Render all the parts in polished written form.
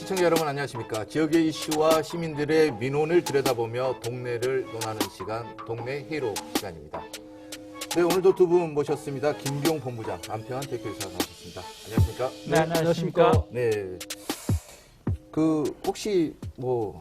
시청자 여러분 안녕하십니까. 지역의 이슈와 시민들의 민원을 들여다보며 동네를 논하는 시간, 동네 히로 시간입니다. 네, 오늘도 두 분 모셨습니다. 김기용 본부장, 안평한 대표이사 나오셨습니다. 안녕하십니까? 네, 안녕하십니까? 네. 혹시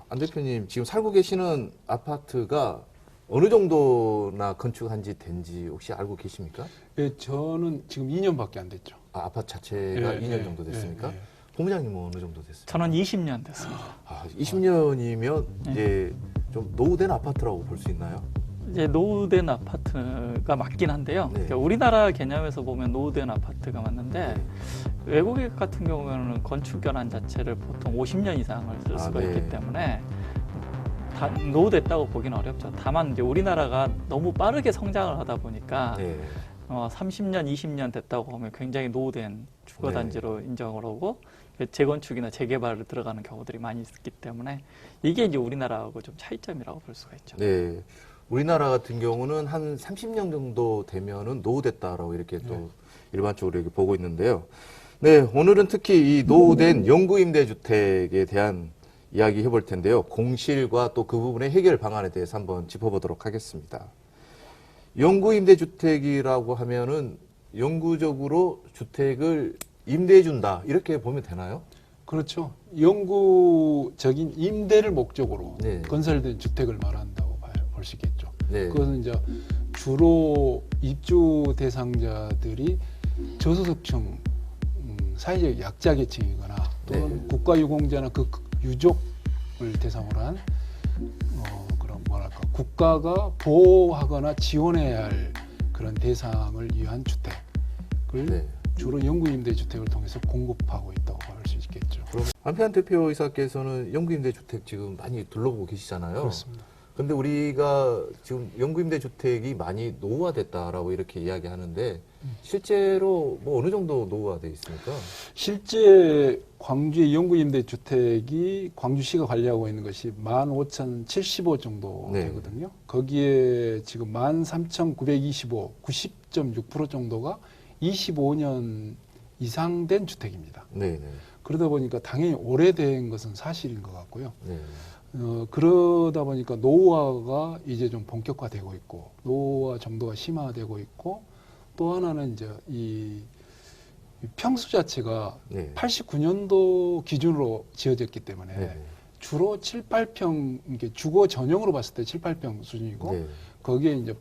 안 대표님 지금 살고 계시는 아파트가 어느 정도나 건축한지 된지 혹시 알고 계십니까? 예, 저는 지금 2년밖에 안 됐죠. 아파트 자체가 예, 2년 정도 됐습니까? 예, 예. 본부장님은 어느 정도 됐습니까? 저는 20년 됐습니다. 20년이면 이제 좀 노후된 아파트라고 볼 수 있나요? 이제 노후된 아파트가 맞긴 한데요. 네. 그러니까 우리나라 개념에서 보면 노후된 아파트가 맞는데 외국의 같은 경우에는 건축 견한 자체를 보통 50년 이상을 쓸 수가 네. 있기 때문에 다 노후됐다고 보기는 어렵죠. 다만 이제 우리나라가 너무 빠르게 성장을 하다 보니까 네. 30년, 20년 됐다고 하면 굉장히 노후된 주거단지로 인정을 하고 재건축이나 재개발을 들어가는 경우들이 많이 있기 때문에 이게 이제 우리나라하고 좀 차이점이라고 볼 수가 있죠. 네. 우리나라 같은 경우는 한 30년 정도 되면은 노후됐다라고 이렇게 또 일반적으로 이렇게 보고 있는데요. 네, 오늘은 특히 이 노후된 영구임대주택에 대한 이야기 해볼 텐데요. 공실과 또 그 부분의 해결 방안에 대해서 한번 짚어보도록 하겠습니다. 영구임대주택이라고 하면은 영구적으로 주택을 임대해준다 이렇게 보면 되나요? 그렇죠. 영구적인 임대를 목적으로 네. 건설된 주택을 말한다고 볼 수 있겠죠. 네. 그것은 이제 주로 입주 대상자들이 저소득층, 사회적 약자 계층이거나 또는 네. 국가유공자나 그 유족을 대상으로 한 그런 국가가 보호하거나 지원해야 할 그런 대상을 위한 주택을 네. 주로 영구임대주택을 통해서 공급하고 있다고 볼 수 있겠죠. 그럼 안평한 대표이사께서는 영구임대주택 지금 많이 둘러보고 계시잖아요. 그렇습니다. 근데 우리가 지금 영구임대주택이 많이 노후화됐다라고 이렇게 이야기하는데 실제로 어느 정도 노후화돼 있습니까? 실제 광주의 영구임대주택이 광주시가 관리하고 있는 것이 15,075 정도 네. 되거든요. 거기에 지금 13,925, 90.6% 정도가 25년 이상 된 주택입니다. 네, 네. 그러다 보니까 당연히 오래된 것은 사실인 것 같고요. 네. 그러다 보니까 노후화가 이제 좀 본격화되고 있고 노후화 정도가 심화되고 있고 또 하나는 이제 이 평수 자체가 네. 89년도 기준으로 지어졌기 때문에 네. 주로 7, 8평 이게 주거 전용으로 봤을 때 7, 8평 수준이고 네. 거기에 이제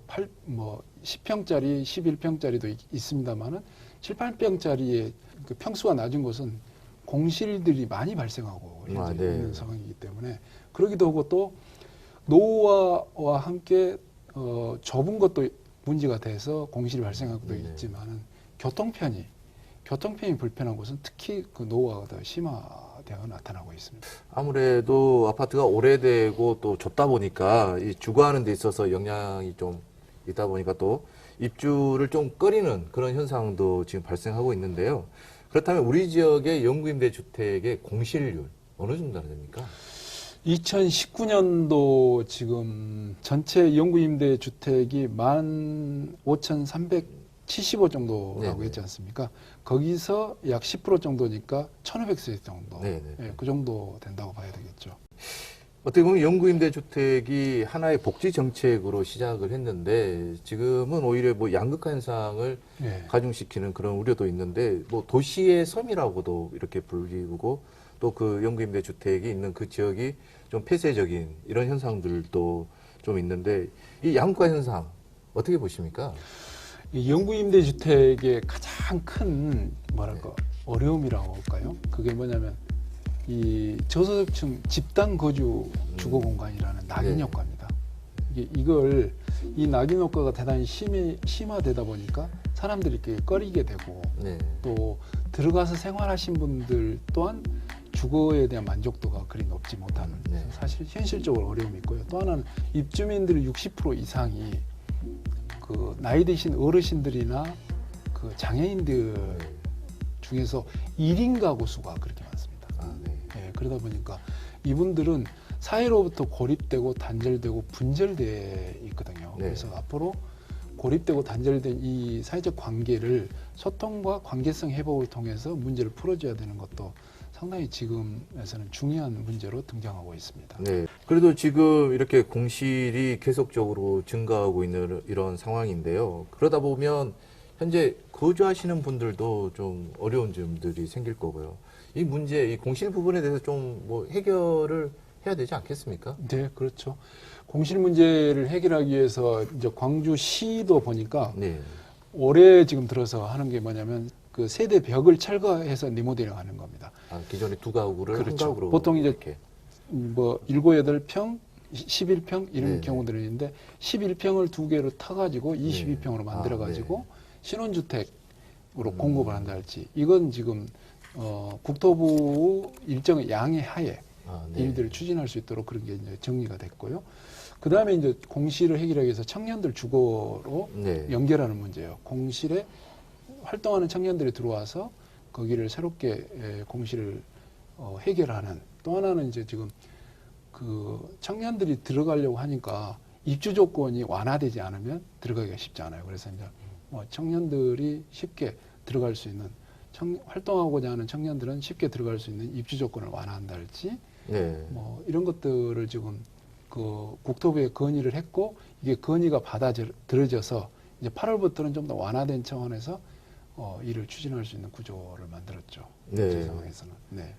10평짜리, 11평짜리도 있습니다만은 7, 8평짜리의 그 평수가 낮은 곳은 공실들이 많이 발생하고 네. 있는 상황이기 때문에 그러기도 하고 또 노후화와 함께 좁은 것도 문제가 돼서 공실이 발생하고도 네. 있지만은 교통편이 불편한 곳은 특히 그 노후화가 더 심화되어 나타나고 있습니다. 아무래도 아파트가 오래되고 또 좁다 보니까 이 주거하는 데 있어서 영향이 좀 있다 보니까 또 입주를 좀 꺼리는 그런 현상도 지금 발생하고 있는데요. 그렇다면 우리 지역의 영구임대주택의 공실률 어느 정도 됩니까? 2019년도 지금 전체 영구임대 주택이 15,375 정도라고 네네. 했지 않습니까? 거기서 약 10% 정도니까 1,500세대 정도. 네네. 예, 그 정도 된다고 봐야 되겠죠. 어떻게 보면 영구임대주택이 하나의 복지 정책으로 시작을 했는데 지금은 오히려 양극화 현상을 예. 가중시키는 그런 우려도 있는데 도시의 섬이라고도 이렇게 불리고 또 그 영구임대주택이 있는 그 지역이 좀 폐쇄적인 이런 현상들도 좀 있는데 이 양극화 현상 어떻게 보십니까? 이 영구임대 주택의 가장 큰 어려움이라고 할까요? 그게 뭐냐면 이 저소득층 집단 거주 주거 공간이라는 낙인 네. 효과입니다. 이 낙인 효과가 대단히 심화되다 보니까 사람들이 이렇게 꺼리게 되고 네. 또 들어가서 생활하신 분들 또한 주거에 대한 만족도가 그리 높지 못하는 네. 사실 현실적으로 어려움이 있고요. 또 하나는 입주민들의 60% 이상이 그 나이 드신 어르신들이나 그 장애인들 중에서 1인 가구 수가 그렇게 많습니다. 네. 예, 그러다 보니까 이분들은 사회로부터 고립되고 단절되고 분절돼 있거든요. 네. 그래서 앞으로 고립되고 단절된 이 사회적 관계를 소통과 관계성 회복을 통해서 문제를 풀어줘야 되는 것도 상당히 지금에서는 중요한 문제로 등장하고 있습니다. 네. 그래도 지금 이렇게 공실이 계속적으로 증가하고 있는 이런 상황인데요. 그러다 보면 현재 거주하시는 분들도 좀 어려운 점들이 생길 거고요. 이 문제, 이 공실 부분에 대해서 좀 뭐 해결을 해야 되지 않겠습니까? 네, 그렇죠. 공실 문제를 해결하기 위해서 이제 광주시도 보니까 네. 올해 지금 들어서 하는 게 뭐냐면 그 세대 벽을 철거해서 리모델링 하는 겁니다. 아, 기존에 두 가구를 한 그렇죠. 가구로 보통 이제 이렇게. 뭐 7, 8평, 11평 이런 네네. 경우들이 있는데 11평을 두 개로 타가지고 22평으로 만들어가지고 신혼주택으로 공급을 한다 할지 이건 지금 국토부 일정의 양해 하에 아, 네. 일들을 추진할 수 있도록 그런 게 이제 정리가 됐고요. 그 다음에 이제 공실을 해결하기 위해서 청년들 주거로 네. 연결하는 문제예요. 공실에 활동하는 청년들이 들어와서 거기를 새롭게 공실을 해결하는 또 하나는 이제 지금 그 청년들이 들어가려고 하니까 입주 조건이 완화되지 않으면 들어가기가 쉽지 않아요. 그래서 이제 뭐 청년들이 쉽게 들어갈 수 있는 활동하고자 하는 청년들은 쉽게 들어갈 수 있는 입주 조건을 완화한다 할지 네. 뭐 이런 것들을 지금 그 국토부에 건의를 했고 이게 건의가 받아들여져서 이제 8월부터는 좀 더 완화된 차원에서 일을 추진할 수 있는 구조를 만들었죠. 네. 제 상황에서는. 네.